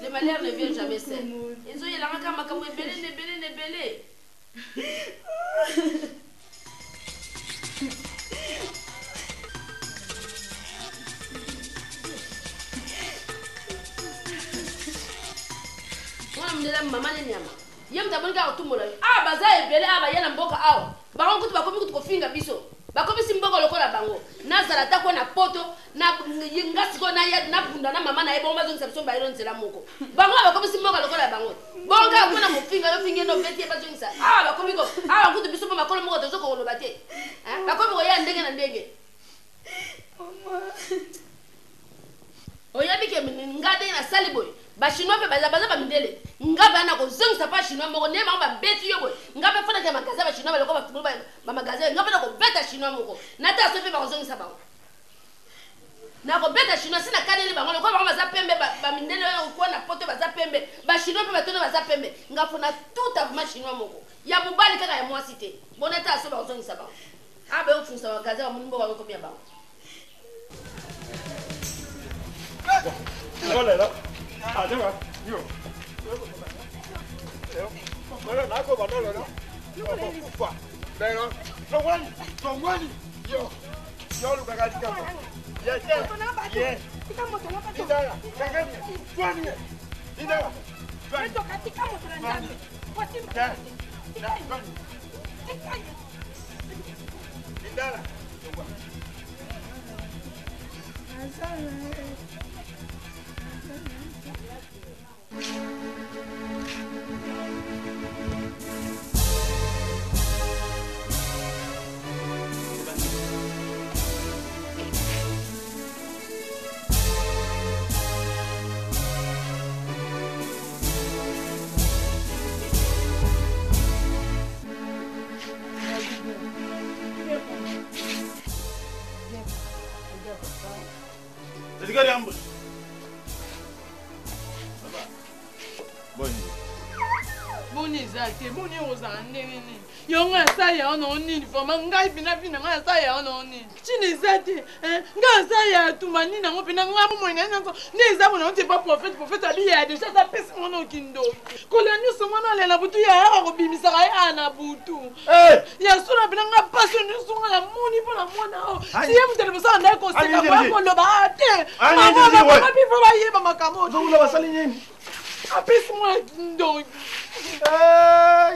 Les malheurs ne viennent jamais seuls. Ils ont eu la makamaka, belé. Maman nyama. Yem tabonga otumola. Ah baza ebele aba yana mboka awa. Bango kutu bakomi kutu kofinga biso. Bakomi simbongo lokola bango. Nazala tako na poto na yingasi ko na ya na bunda na mama na ebo mazo nsapso ba iron nzela moko. Bango bakomi simbongo lokola bango. Bonga kuna mofinga yo finge no beti ba zonisa. Ah bakomi ko. Ah kutu biso mama makolo moko tozo ko loba te. Hein? Bakomi ko ya ndenge na ndenge. Mama. Oyabi ke ngade na saliboy. Ba chinois pe baza ba mindele ngaba na ko zongisa pa chinois moko ne ba beti yo boy ngaba fana ke magasin ba chinois ba loko ba fulu ba magasin ngaba na ko beta chinois moko na ta so pe ba zongisa ba na ko beta chinois sina kaneli ba ngolo ko ba za pembe ba mindele yo ko na poto ba za pembe ba chinois pe ba tono ba za pembe ngafuna tout avant chinois moko ya mobali kaka ya mwasi te boneta so ba zongisa ba ah be ça va gazer mon mboka ko bien ba. Voilà là. Ah, d'accord. Yo. Voilà, là ko ba là là. Yo ko fa. D'accord. Tongwani. Yo. Yo lu ka dika. Yes. Yes. Tika moto na pato. Indala. Kangani. Twani. Indala. Twani. Eto katika moto na nzambe. Kwati. Twani. Indala. Sedikit ambul. Boni. Boni zake, boni ozande ni. Yonga sa ya ono ni foma ngai bina nga sa ya ono ni. Chini zate, nga sa ya tumani na ngo bina nga mo ina nso. Ni za mo na on pas prophète abi ya de ça pesi mo no kindo. Kolani so mo na le na butu ya ko bimisa ga ana butu. Ya sura bina nga paso ni so nga moni pona mona o. Si yemu tele bosa na ko se ka ko lo ba te. Mama bi fo ba ye ba makamo. Zo lo basali nyini. Apesi mo kindo.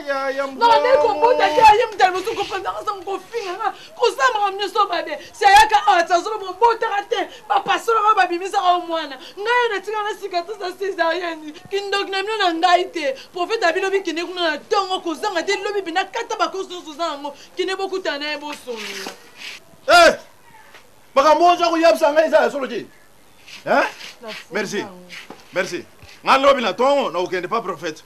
Ya non, mais comment t'as dit à Yem Dalmo son copain dans son confine, comme ça m'a ramené son bébé. C'est à yaka ah ça sur mon beau terrain, papa sur le baby mais ça au moins. Ngai na tika na cicatrice à césarienne. Kindok na mino na ngaite. Prophète Abilobi qui ne kuna na tongo ko zanga te lobi bina kata ba ko so zango qui ne beaucoup tana e bo son. Baka moja ko yabsa ngai za solo ji. Merci. Merci. Ngalobi na tongo na ukende pas prophète.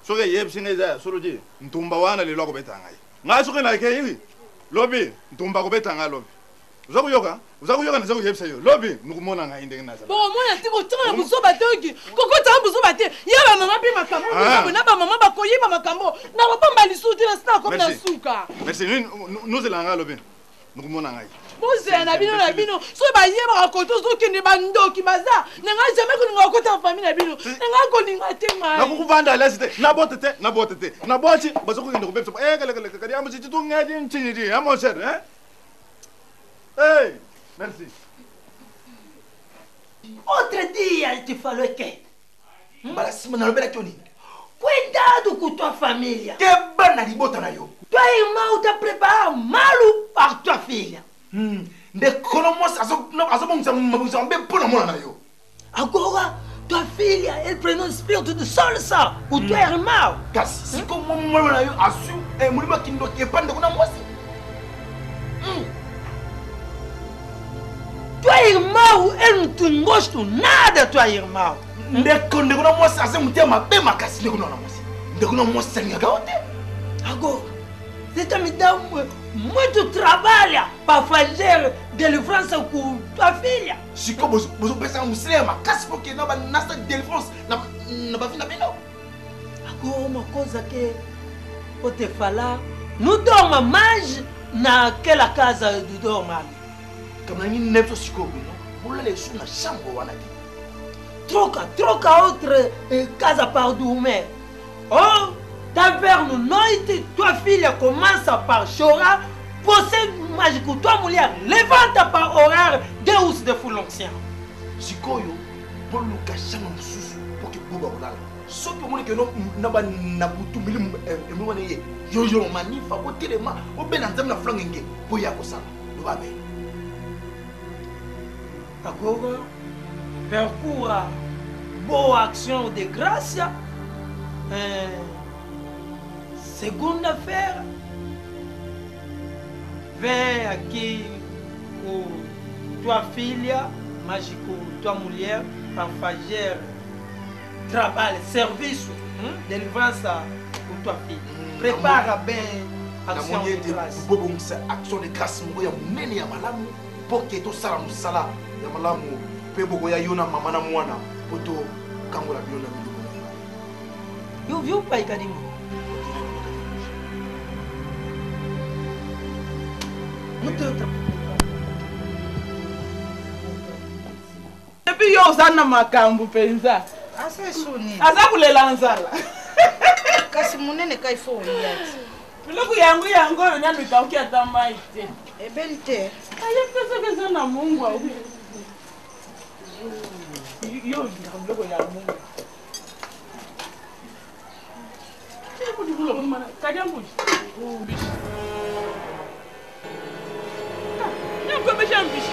Soke yebsi ngeza soloji ntumba wana le loko betanga nga soke na ke yi lobi ntumba ko betanga lobi uzakuyoka na zaku yebsa yo lobi nukumona nga inde nginaza bon mona tiko tsanga busoba toki kokota busoba te yaba mama bi makambo na ba mama ba koyiba makambo na robamba lisuti na sna comme na suka merci nous elanga lobi nukumona nga Mose na bino so ba yeba ka koto so kende ba ndoki baza nanga jamais ko ninga kota famille na bino nanga ko ninga te mai na kukuvanda lesite na boti bazoko kende ko bepso kale kali amu chitu ngadi nchinyi amo cher merci. Outro dia te falou que bala cima na lobela toni. Cuidado com tua família. Que bana de bota na yo. Tua irmã tá preparando malu para tua filha. De colomos aso bem por amor na yo. Agora tua filha, ele prendeu o espírito do sol só. O teu irmão. Kasi se como mama na yo asu mulima kindo ke pande kuna mosi. Tua irmão, ele não tem gosto nada tua irmão. Ndeko kuna mosi ase mutema bem makasi ndeko na mosi. Ndeko na mosi sanga gaote. Agora você está me dando muito trabalho para fazer delivrance com tua filha. Se como você pensa um cinema, caso porque não vai nascer delivrance na vida bem. Agora uma coisa que vou te falar, não dorma mais naquela casa do dormir. Como ninguém nem precisa se cobrir, não? Vou ler isso na chambre ou na troca outra casa para dormir. Oh, taverne noite, tua filha começa a chorar. Você, mágico, tua mulher levanta para orar Deus de Fulonction. Sikoyo, por Lucas chama um susu, porque buba olala. Só que o mundo que não na butu milim emone yo manifa o telema o benanzam na flangenge boya ko sa do ba bem. Agora percura boa ação de graça. Segunda-feira vem aqui com tua filha, mágico, tua mulher, para fazer trabalho, serviço, delivrance com tua filha. Prepara bem a ação de graça. Ação de graça, moya munene ya malamu, porque to sala musala ya malamu, pebo goya yona mama na mwana, poto kangola biona bilu. Eu vi o pai Kadimo. Depuis yo sana makambu penza. Asa suni. Aza kulela nzala. Kasi munene kai fo yati. Biloko yangu yo nyami kauki atamba ite. Ebente. Aye pesa kesa na Mungu au. Yo biloko ya Mungu. Ko di biloko mana. Kajambu. Nyamko beshambishi.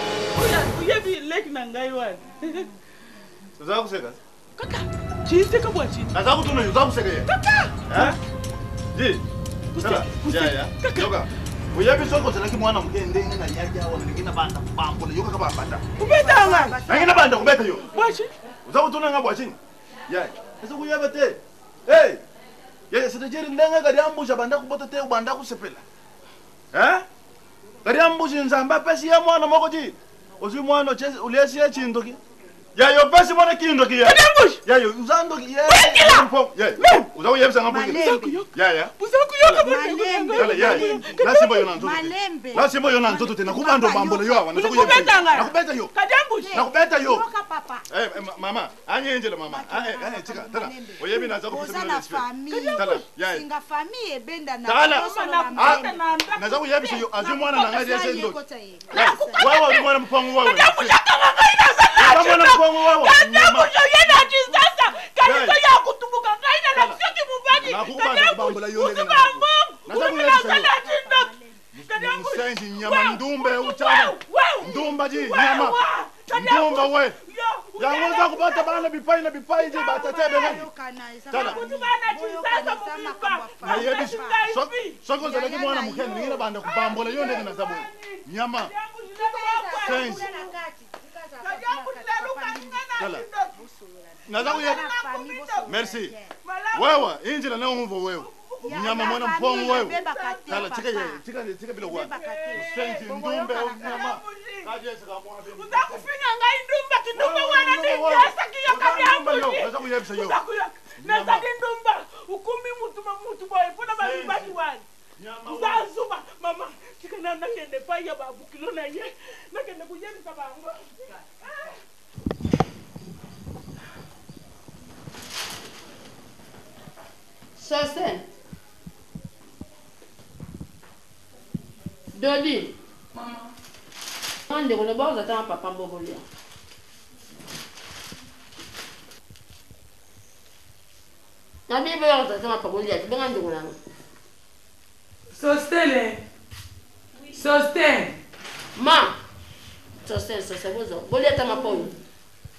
Uya bi lek na ngai wan. Uzakuseka? Kaka, chiseka bwa chini. Azakutuna uzakuseka ye. Kaka. Eh? Ji. Sala. Ya. Yoga. Uyabi soko selaki mwana mkende ngina yaja wana ngina banda kubambula yoga kabanda. Kubeta nga. Ngina banda kubeta yo. Bwachi. Uzakutuna nga bwachini. Ya. Ese kuyabete. Hey. Ya sitajeri ndenga gari ambusha banda kubota te banda kusepela. Eh? Gari ambusha nzamba pesi ya mwana mokoji. Ozi mwana ulesi ya chindoki. Ya yo pesi mwana kindoki ya. Kadambush. Ya yo uzandoki ya. Ya. Uzaku yebisa ngabuki. Ya. Uzaku yoka Malembe. Ya. Nasimba yona nzoto. Malembe. Nasimba yona nzoto tena kubando bambola yo awana zaku yebisa. Nakubeta yo. Kadambush. Nakubeta yo. Yoka papa. Mama, anyenjela mama. Tika, tala. Oyebi naza Oza na famille. Tala. Ya. Singa famille ebenda na. Tala. Tala. Naza kuyebisa yo azi mwana nanga yese ndo. Kota ye. Wewe uri mwana mpango wewe. Kadambush kama ngaina sana. Mwana mpango wewe. Kadambush yena jisasa. Kanisa ya kutumbuka ngaina na sio mubani. Nakubanda kubambola yo ndenge. Naza kuyebisa yo. Msenji nyama ndumbe uchana. Ndumba ji nyama. Ndumba we. Yangoza kupata bana bipai na bipai ji batatebe ngani. Tala. Na yebi soko zalaki mwana mukeni ngina banda kubambola yo ndenge na zabu. Nyama. Senji. Tala. Naza kuyebi. Merci. Wewe injila na umvo wewe. Nyama mwana mpongo wewe. Tala chika bila kwa. Senji ndumbe nyama. Kajesa kama mwana. Uzakufinya ngai ndumba kindumba wana ndiasa kiyo Kadambush. Naza kuyebisa yo. Nasa ndumba ukumi mutu boy pona babibati wani. Uzazuba mama chikana nakende paya babu kilo na ye. Nakende kuyebisa bango. Sosen. Dodi. Mama. Ande ko ba za ta papa bobolia. Na bi ba za ta papa bobolia, bi ngande ko nang. Sostene. Sosten. Ma. Sosen bozo. Bolia ta mapoyo.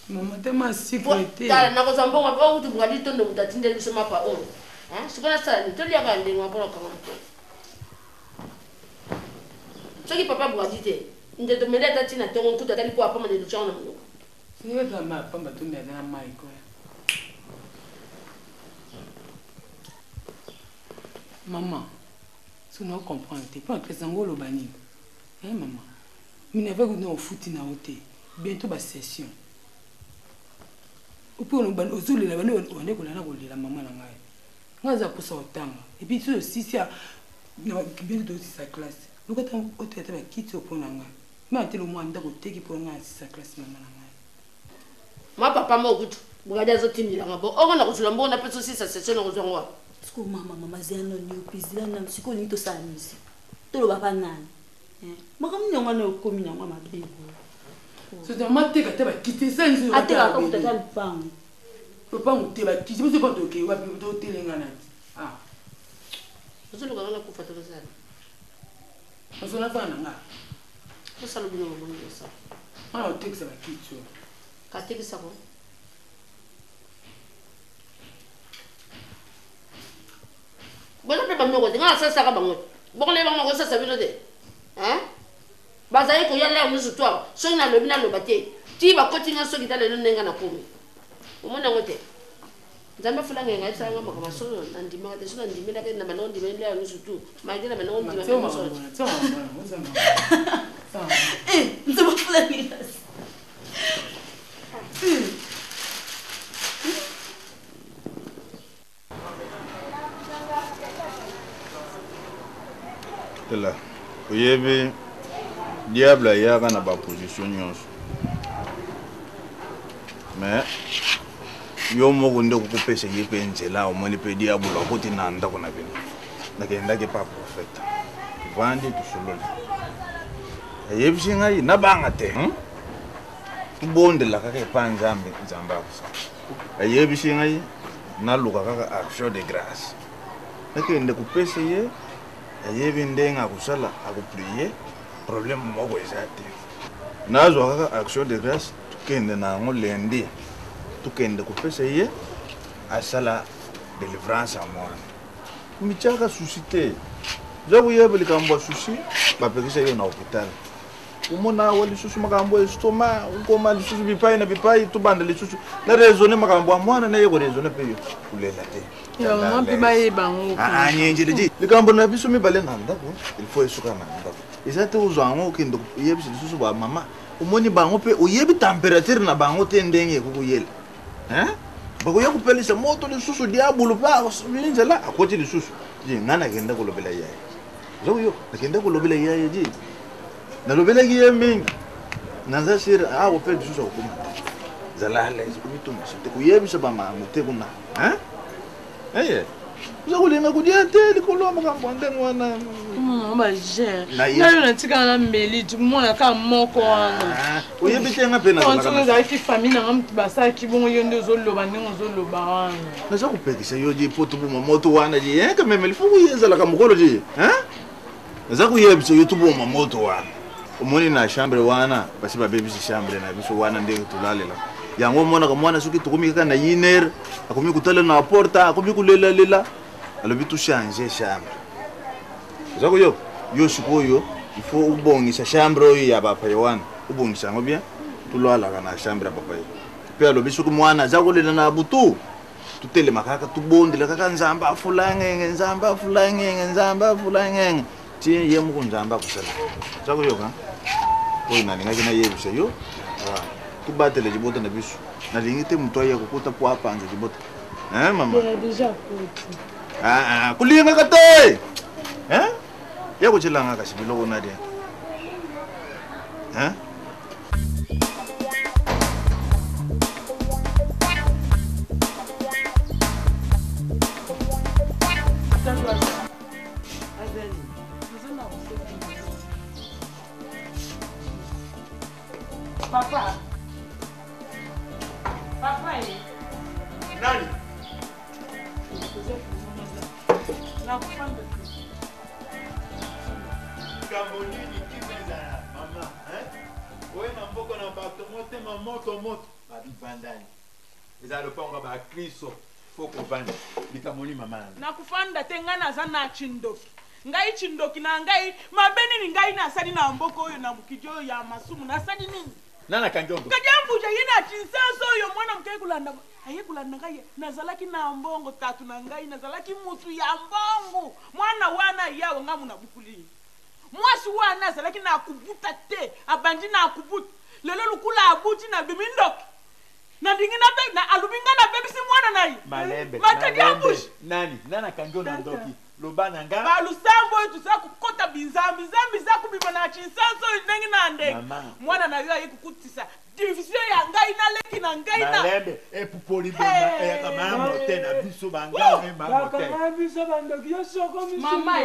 Mama tema sécurité. Tala na ko zambonga ba utu ngali tondo mutatinde bisoma pa o. Sikona sala ni tolia ka ndi ngapolo kama. Soki papa bwajite. Nde domeleta tina tongo kuta tali po apama de luchana mo. Siwe kama pamba tumia na maiko. Maman, tu ne comprends pas que c'est un gros bani. Hein maman. Mais n'avait que nous foutu na hote. Bientôt ba session. Pour nous ban ozuli la bani on est kolana kolela maman na ngai. Ngaza posa otanga. Et puis tu aussi si non bientôt aussi sa classe. Nous quand on était avec qui tu au point na ngai. Mais tellement moi ndako teki pour ngai sa classe maman na ngai. Ma papa mo kutu. Bugada zotimila ngabo. Oko na kuzula mbona peso si sa session na kuzongwa. Siko mama ziano ni upizila na siko ni to sanisi. Tolo baba nani. Makamu nyonga na ukomi na mama bebo. So de mateka te ba quitter ça nzo. Ateka ka kutata lupango. Lupango te ba quitter parce que quand OK wa bi to telenga na. Ah. Uzulu kana kufa to sana. Osona fana nga. Usalo bino mo ngisa. Mwana utekisa ba quitter. Katekisa ko. Bona pe bango nga sasa ka bango. Bokole bango ko sasa bino de. Hein? Bazaye ko yalla musu to. So na lobi na lobate. Ti ba ko tinga so kitale no nenga na komi. Umona ngote. Nzambe fulanga nga tsanga maka masono na ndima ka so ndimela ke na manondi mele musu tu. Ma ndina manondi ma so. Nzaba fulani. Tela. Oyebi diable yaka na ba position nyonso mais yo moko nde kokupesa ye mpe nzela omoni mpe diable akoti na ndako na bino nakendaki pa prophète vandi tosololi ayebisi ngai nabanga te tubondela kaka epa nzambe akosala ayebisi ngai naluka kaka action de grâce nakende kupesa ye ayebi ndenge akosala akoplie problème moko eza te nazwa kaka action de grâce tukende nango lendi tukende kupesa ye asala délivrance ya mwana michaka susi te zakuyeba likambo ya susi bapekisa yo na hôpital umona awa lisusu makambo ya estoma ukoma lisusu bipai na bipai tubanda lisusu na raisonne makambo ya mwana na ye ko raisonne pe yo kulela te nyenjeleji likambo na biso mibale na ndako il faut esuka na ndako eza te uzwango okende yebisi lisusu ba mama umoni bango pe uyebi température na bango te ndenge ekukuyela bakoya kupelisa moto lisusu diabolo pa nzela akoti lisusu je ngana kenda kolobela yaye zoyo nakenda kolobela yaye je nalobela kiye mingi naza sir a ko pe lisusu ko kuma zala la isibitu msite kuyebisa ba mango te kuna uzakulinga kudiate likolo makambo ndenge wana nayo natika na mbeliti mwana ka moko wana uyebitenga pena za ki famille na mtu basaki bongo yo ndio zoloba ndenge zoloba wana naza kupekisa yo je poto buma moto wana je ka meme lifu kuyezala ka mukolo je naza kuyebisa yo tubuma moto wana umoni na chambre wana basi babebisi chambre na biso wana ndenge tulalela yango mona ka mwana suki tukumi kana yiner akomi kutala na porta akomi kulela lela alobi tu changer chambre zako yo sikoyo il faut ubongisa chambre oyo ya bapa yowana ubongisa ngo bien tulala kana chambre ya bapa yo pe alobi suku mwana zako lela na butu tutele makaka tubondela kaka nzamba afulange tie yemu kunzamba kusala zako yo ka oyo nani ngaki na yebisa yo kubatele jibota na biso na lingite mtu aya kukuta po hapa anje jibota mama déjà kuti kulinga kate ya kuchilanga kasibilo kona dia Papa. Nani? Kambolini kimeza mama, Oye na mboko na bato mote moto. Babi bandani. Eza lopango ba Kristo foko banda. Bikamoni mama. Nakufanda tengana zana chindoki. Ngai chindoki na ngai mabeni ni ngai na sadi na mboko oyo na mukijo ya masumu na sadi nini? Nana kanjongo. Kajambuja yina chinsaso oyo mwana mkai kulanda. Aye kulanda ngai nazalaki na mbongo tatu na ngai nazalaki mutu ya mbongo. Mwana wana yawo ngamu na bukuli. Mwasi wana nazalaki na kubuta te abandi na kubuta. Lelo lukula abuti na bimindoki. Na ndingina be na alubinga na baby si mwana nai. Malembe. Makajambuja. Nana kanjongo ndoki. Lobana nga balusambo etu za kukota bizambi za kubiba na chinsanso ndenge nande mwana na yo ayikukutisa division ya ngai na leki na ngai na malembe epupoli bema kama mote na biso banga mote kama biso bandoki yo soko misu mama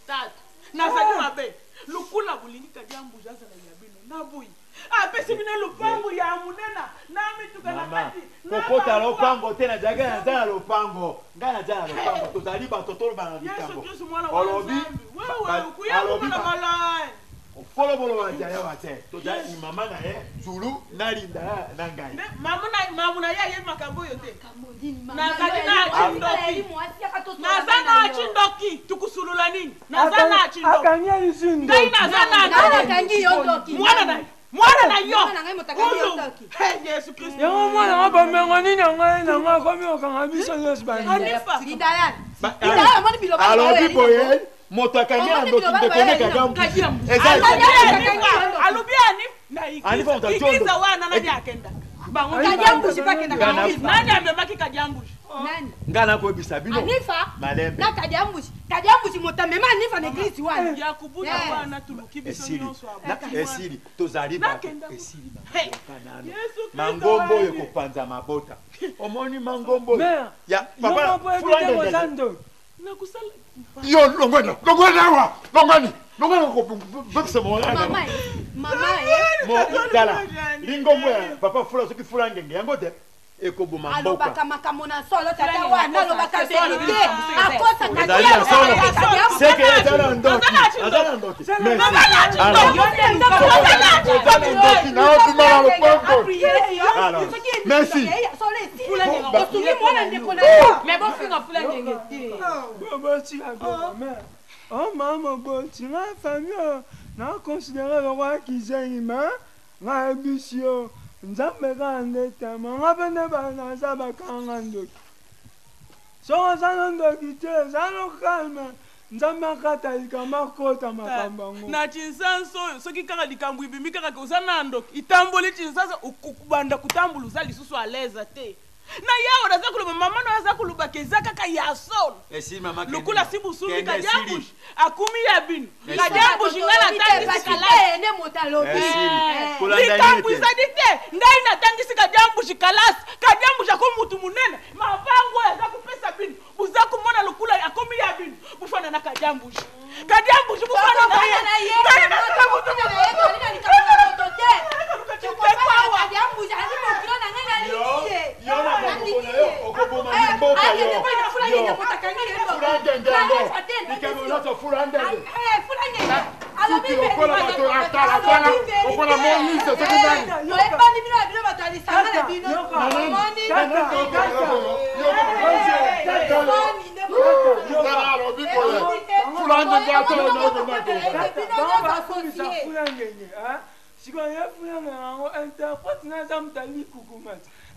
tatu na saki mabe lukula bulingi kajambu jaza na yabino na bui apesi bine lupango ya munena na mituka na kati kokota lopango tena jaga na zana lopango ngana zana lopango tozali ba totolo bana bitambo olobi wewe kuyangu na malai folobolo wa jaya wate tozali mama na zulu nalinda na ngai mamuna ya makambo yote na zana chindoki tukusulula nini na zana chindoki akanya isindoki ngai na zana kangi yondoki mwana na yo na ngai motakani yondoki Yesu Kristo yango mwana ngabamengo nini ngai na ngakomi okanga biso yesu bani Didayan moni biloba alobi boye moto akangela ndoki ndekoneka jambu alubiani na ikiza wana nani akenda bango kajambu sipake na nani amemaki kajambu Nani? Ngana ko bisabino. Anifa? Malembe. Na kadiambushi motamema Anifa na église wana. Ya kubuta wana tuluki biso nyonso Na esili tozaliba esili. Yesu Mangombo yo kopanza mabota. Omoni mangombo. Ya papa fulande. Na kusala. Yo longwana wa. Longwana ko bakse mo. Mama Mo dala. Lingombo ya papa fula soki fula ngenge yango te. Ekoboma mboka. alobaka makambo na solo tata wana alobaka verite akosa seke azala ndoki merci oh maman boti nga famille na considérer le roi qui zéima na ebisio nzambe kande tema nga pene banaza bakanga ndoki soko zana ndoki te zana calme nzambe akatalika makota makambo yango na chinsanso oyo soki kaka likambo ibimi kaka oza na ndoki itamboli chinsanso okubanda kutambula oza lisusu aleza te na yawo naza koloba mama no aza kolobaka eza kaka ya solo lokola si busumbi kadiambushi akumi ya bino kadiambushi ngai natangisi likambo ezali te ngai natangisi kadiambushi kalasi kadiambushi akomi mutu munene mabango oyo aza kopesa bino buza komona lokola akomi ya bino bufana na kadiambushi bufana na ye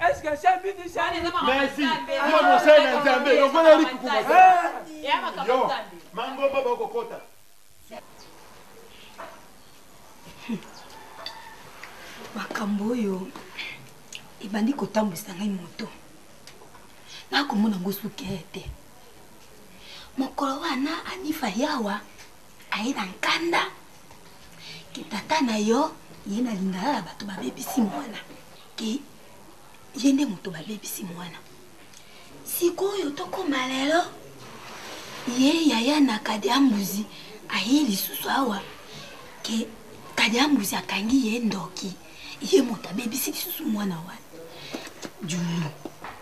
est-ce que ça veut dire ça? Merci. Yo no sei na nzambe, yo fona ri kukumasa. Yo, mango baba kokota. makambo oyo ebandi kotambwisa ngai moto nakomona ngo suki ete mokolo wana Anifa yawa aye na nkanda ke tata na yo ye na lingala na bato babebisi mwana ke ye nde moto babebisi mwana sikoyo tokoma lelo ye yaya na kadiambuzi aye lisusu awa ke kadiambuzi akangi ye ndoki ye moto abebisi lisusu mwana wana julu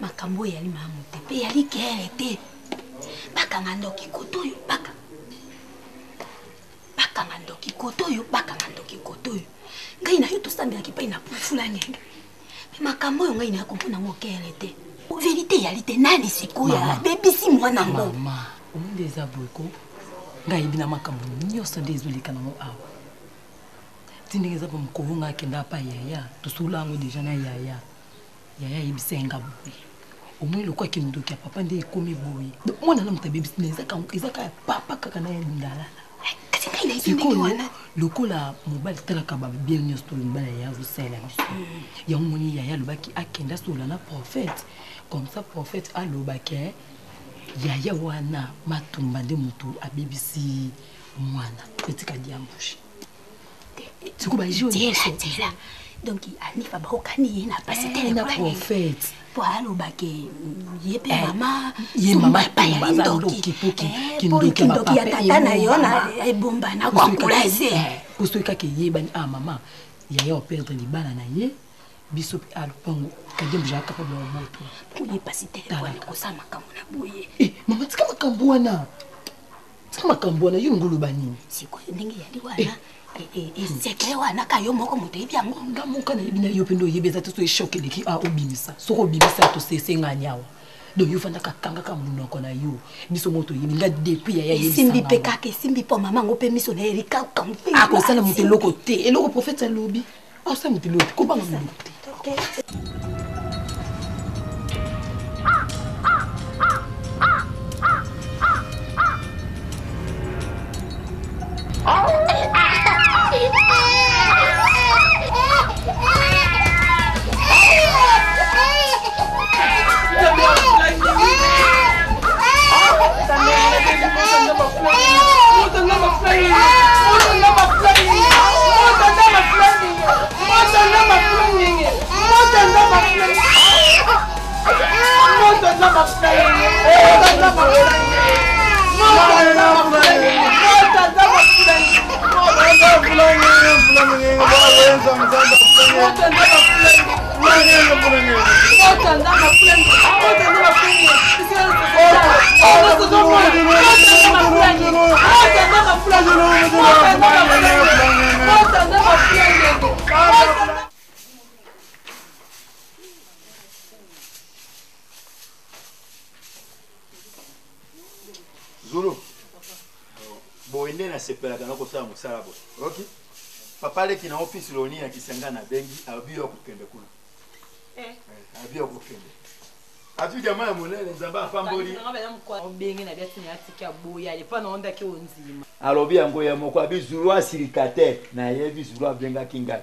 makambo yali mamu te pe yali kere te bakanga ndoki kotoyo bakanga ndoki kotoyo ngai na yo tosambelaki pai na pufula ngenge me makambo oyo ngai na yakomona ngo kere te verite yali te nani sikoyo abebisi mwana ngo mama omonde eza boyeko ngai yebi na makambo nyonso nde ezoleka nango awa ti ndenge eza pa mokolo nga akenda pa yaya tosula yango deja na yaya yebisa ye nga boye omoi loko akende ndoki ya papa nde ekomi boye mwana na moto abebisi na ezaka ya papa kaka na ye lingala sikoyo lokola mobali talaka babie nyonso to mobali yaya azosala biso yango moni yaya alobaki akende asola na prophète comme ça prophète alobaki yaya wana matumba nde moto abebisi mwana etika diambushi siko bajo nyonso donc Anifa bakokani ye na pasitele na prophète po alobaki ye pe mama tumba za ndoki kindoki ya tata na yo na ebomba na kokulaze poso kake yebani mama yaya operdre libala na ye biso pe alupango kadiambushi akapable wa moto ye pasitele kwa kosa makambo na boye mama tika makambo wana yo ngoloba nini sikoyo ndenge yali wana esekele wana kayo moko moto yebi yango ngamoka na yebi na yo pendo yebeza te so eshokeleki obimisa soko obimisa tosesengani awa donc yo fanda kakangaka munoko na yo biso moto yebi nga depuis ya esimbi mpe kaka esimbi mpo mama ngo mpe miso na ye likauka mpe akosala moto eloko te eloko prophète alobi akosala moto eloko te kobanga moloko te Hey! Zulu. Boende na sepela kana kosala musala bo. Okay. Papa leki na office loni ya kisanga na bengi abiyo kukende kuna. Abiyo kukende. Atu jamaa monene nzamba afamboli. Obengi na biati ni atika boya ye pa na onda ke onzima. Alobi yango ya moko abizulu asilikate na ye bizulu abenga kinga.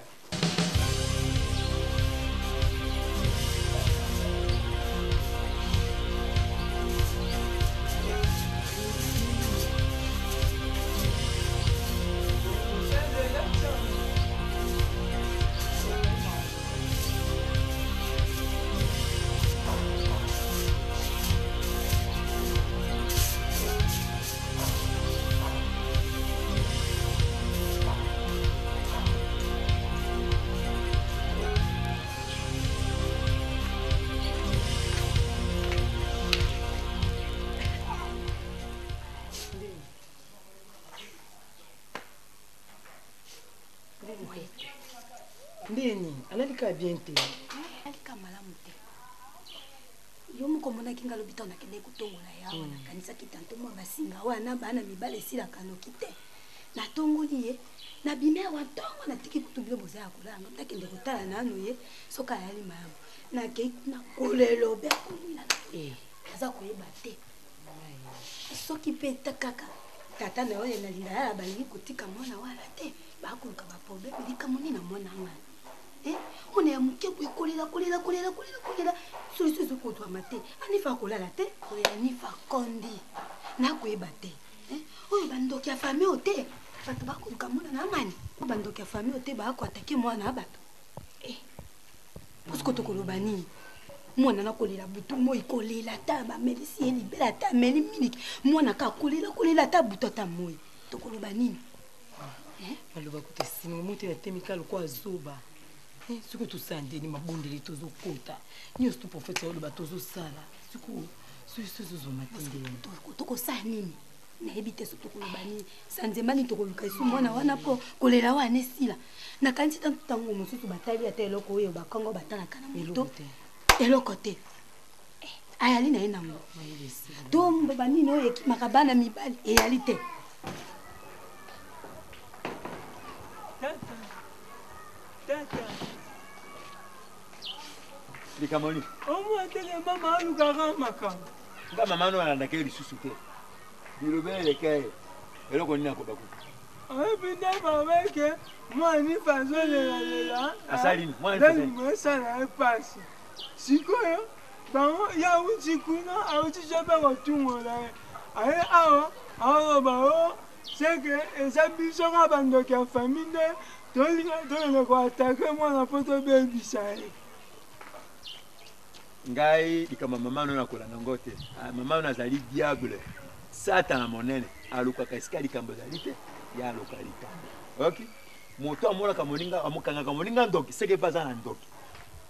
Ndeni, analika bien te. Alika malamu te. Yo moko mona kinga lobita na kende kutongola yawo na kanisa kitanto mwa basinga wana bana mibale sila kanoki te. Na tongoli ye na bimea wa tongo na tiki kutubile boza ya kolanga mtakende kutala nano ye soka yali mayamu. Na ke na kolelo be komina. Aza koyeba te. Soki peta kaka. Tata na oye na linda ya balingi kutika mwana wala te. Bakuluka ba problème lika monina mwana ngana. On est à mon kébou, kolela. Solution ko to amate. Anifa kolala te, anifa kondi. Na koyeba te. Oyo bandoki ya famille ote. Bato bakuluka mwana na mani. O bandoki ya famille ote ba ko ataki mwana bato. Pusko to koloba nini? Mwana na kolela butu moi kolela ta ba medicine libera ta meli miniki. Mwana ka kolela ta butu ta moi. To koloba nini? Baloba kutesini muti na temika lokwa zoba. Suku tusande ni mabondeli tozo kota. Nyos tu professeur oloba tozo sala. Suku suzo matinde. Toko sa nini? Na ebite so toko loba nini? Sanzemani toko luka isu mwana wana po kolela wana esila. Na kanti tango mususu batali ata eloko oyo bakongo batana kana moto. Eloko te. Ayali na ina ngo. Tom baba nini oyo ekimaka bana mibali eyali te. Likamoni. Omo tele mama aluka ramaka. Nga mama no alanda ke lisusu te. Bilobele ke eloko nini akoba ku. Bida babeke mwani fazole la. Asali mwani fazole. Moi sana passe. Sikoyo bango ya uchi kuna auchi jaba kotungo la. Awa bao seke esabiso ka bandoki ya famille tolinga ko atake mwana poto bebisa. Ngai likama mama no nakolanga ngote. Mama no azali diable. Satan monene aluka kasika likambo zali te ya lokalita. Okay? Moto amona kamoninga amukanga kamoninga ndoki seke paza na ndoki.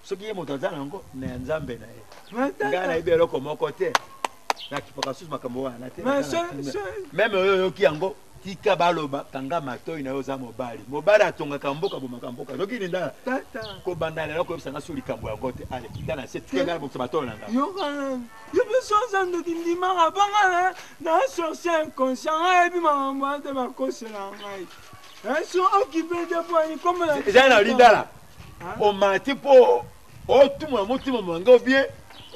Soki ye moto azana ngo na nzambe na ye. Ngai na ibelo ko moko te. Na kipaka susu makambo wana te. Meme oyo yoki yango tika baloba kanga matoi na yo za mobali. Mobali atonga kamboka bo makamboka. Soki ninda ko bandala lako bisanga suli kambo yango te. Ale kitana se tukenga bo sabato nanga. Yo kana. Yo besoin de ndima rabanga na sorcier inconscient et puis maman de ma kosela ngai. Sont occupés de poignées comme la. Zana lindala. O mati po o tuma mutima mwango bien.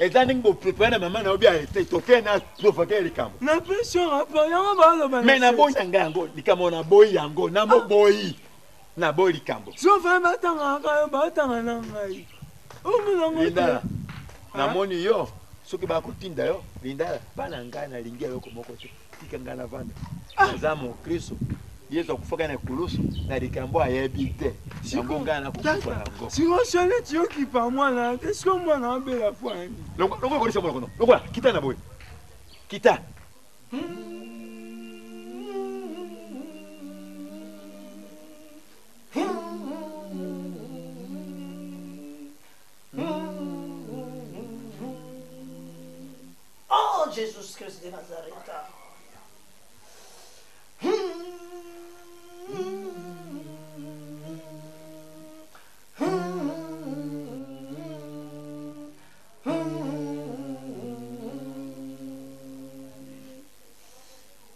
Ezani ngo prepare na mama na obi arete toke na provoquer likambo. Na pression rapport yango ba lo ba. Mais na boy yango likambo na boy yango na mo boy na boy likambo. So fa batanga ka batanga na ngai. O mulongo. Lindala. Na moni yo soki ba kotinda yo lindala bana ngai na lingia loko moko te. Tika ngana vanda. Azamo Kristo. Yesu akufaka na kulusu na likambo ayebite. Yango ngana kufa yango. Si on chale tio ki pa mwana, est-ce que mwana abela fwani? Longo ko lisa mwana kono. Longo kita na boy. Kita. Jésus-Christ de Nazareth.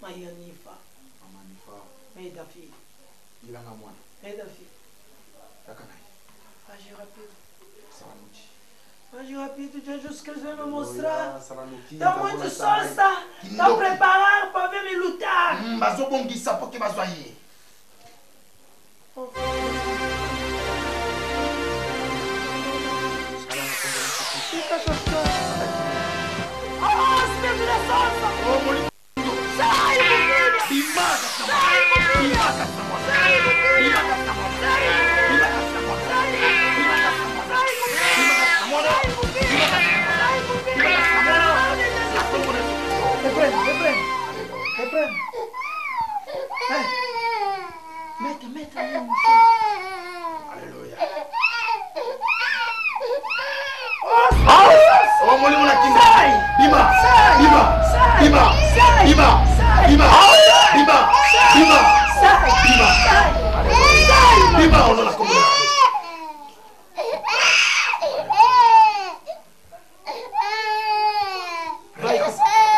Mayanifa. Mais David. Il a un moine. Mais David. Agis rapide. Agis rapide, Jésus-Christ vai me mostrar. Tá muito sonsa. Tá preparado para ver me lutar. Mas o bom que sabe porque vai sair. Fica chocando. Ah, espírito da sonsa. Sai, filha. Sai, filha. Sai, filha. Reprende. Meta aí no chão. Aleluia. Oh, mulher aqui. Sai! Bima! Sai! Bima! Sai! Bima! Sai! Bima! Sai! Bima! Bima! Bima! Sai! Bima! Sai! Bima! Olha lá como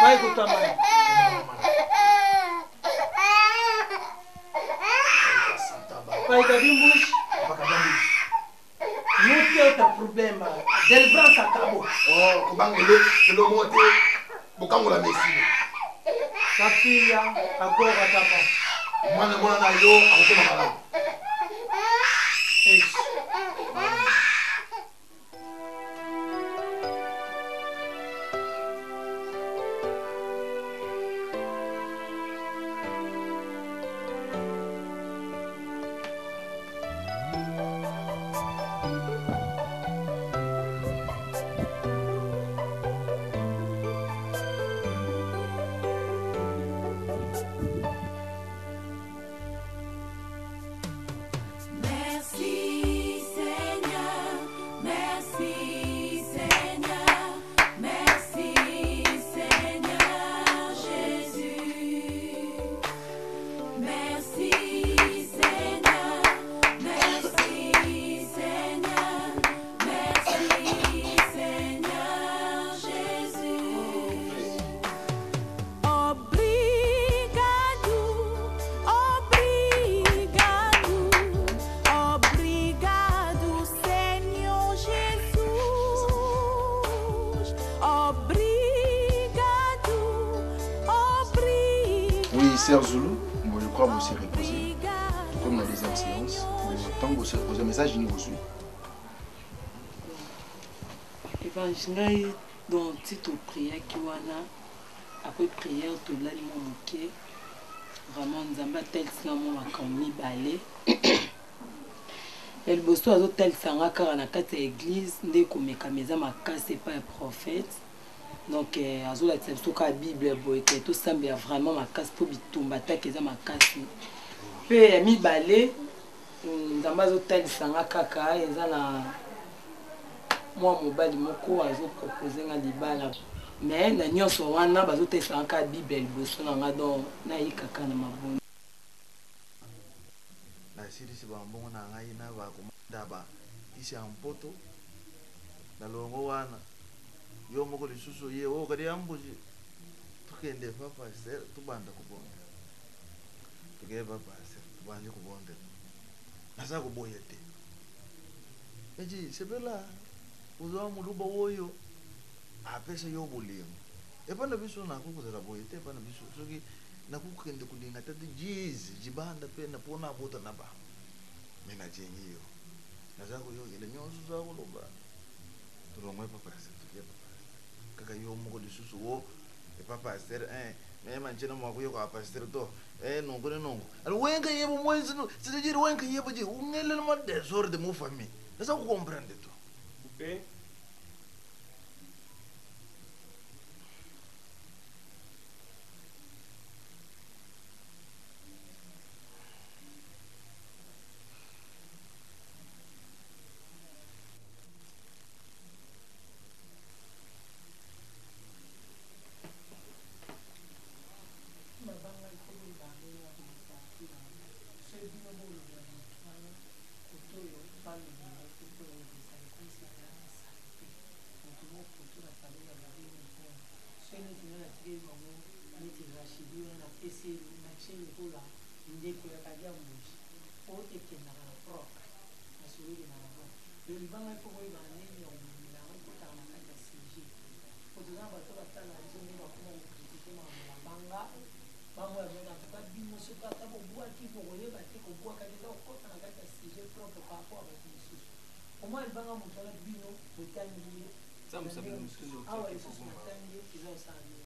Vai com tua mãe. Vai, Gabimbus. Não tem outro problema. Deliverance acabou. Oh, kubang ele mote bukango la messi. Sa filha agora tá bom. Mwana na yo akukoma malamu. Isso. Sœur Zulu, moi je crois que vous serez reposé, comme la deuxième séance, mais tant que vous serez reposé, message je vous suis. Évangile dans le titre prière qui wana après prière tout là mon moqué vraiment nzamba tel sinamo makambi balé el bosso azo tel sanga kara na kati ya église nde komeka meza makasi pa prophète. Donc, azo la biso ka Bible boy ke to sambe ya vraiment makasi po bitumba ta keza makasi. Pe mibale nzamba zo talisanga kaka eza na mwa mobali moko azo proposer nga libala. Mais na nyonso wana bazo talisanga ka Bible liboso na nga donc na yi kaka na maboni. Na siri si bambongo na ngai na ba komanda ba isi ampoto na longo wana yo moko lisusu ye o kadi ambuji tukende papa ser tubanda kubonda tukende papa ser tubanje kubonda nasa kuboyete eji sebela uzwa muluba woyo apesa yo bulimo epana biso na kukuzela boyete epana biso soki na kukende kulinga tati jizi jibanda pe na pona bota na ba mena jengiyo nasa ko yo ile nyonso za kuloba tulongwe papa ser tukende kaka yo moko lisusu wo epa pasteur me manchena mwako yo kwa pasteur to nongo ne nongo al wenga yebo mwenzi c'est-à-dire wenga yebo je ungele ma désordre de mo famille nasa ku comprendre to Coupé. libanga ifo koyeba ndenge ya komemela yango ekotaka na kati ya CG po toza bato batala nzongo bakoma kokritike makambo ya mabanga bamoya bona toka bino soki ata kobwaki bokoyeba te kobwaka te okota na kati ya CG propre par rapport a bato mosusu omwa libanga moto wana bino botangi ye awa lisusu botangi ye eza osala